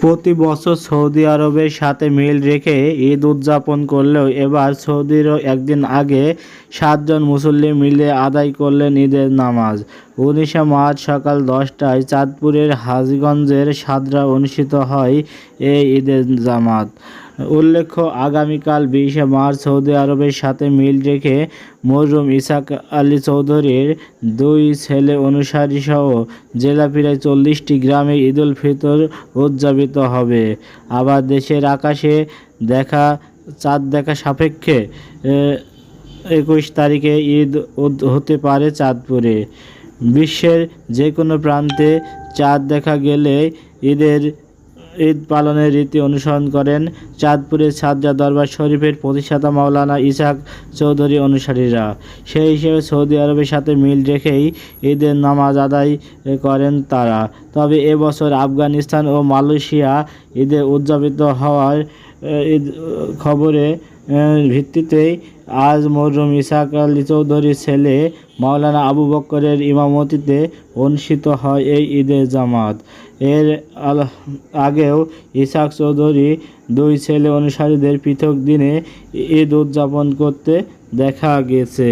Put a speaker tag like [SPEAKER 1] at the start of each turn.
[SPEAKER 1] প্রতি বছর সৌদি আরবের সাথে মিল রেখে ঈদ উদযাপন করলেও এবার সৌদির একদিন আগে ৭ জন মুসল্লি মিলে আদায় করলেন ঈদের নামাজ। ১৯ মার্চ সকাল ১০টায় চাঁদপুরের হাজীগঞ্জের সাদরা অনুষ্ঠিত হয় এই ঈদের জামাত। উল্লেখ্য, আগামীকাল ২০ মার্চ সৌদি আরবের সাথে মিল রেখে মরহুম ইসহাক আলী চৌধুরীর ২ ছেলে অনুসারীসহ জেলা প্রায় ৪০টি গ্রামে ঈদুল ফিতর উদযাপিত হবে। আবার দেশের আকাশে চাঁদ দেখা সাপেক্ষে ২১ তারিখে ঈদ হতে পারে চাঁদপুরে। বিশ্বের যে কোনো প্রান্তে চাঁদ দেখা গেলে ঈদ পালনের রীতি অনুসরণ করেন চাঁদপুরের সাদরা দরবার শরীফের প্রতিষ্ঠাতা মাওলানা ইসহাক চৌধুরী অনুসারীরা। সেই হিসেবে সৌদি আরবের সাথে মিল রেখেই ঈদের নামাজ আদায় করেন তারা। তবে এবছর আফগানিস্তান ও মালয়েশিয়া ঈদে উদযাপিত হওয়ার খবরের ভিত্তিতেই আজ মরহুম ইসহাক আলী চৌধুরীর ছেলে মাওলানা আবু বকরের ইমামতিতে অনুষ্ঠিত হয় এই ঈদের জামাত। এর আগেও ইসহাক চৌধুরী ২ ছেলে অনুসারীদের পৃথক দিনে ঈদ উদযাপন করতে দেখা গেছে।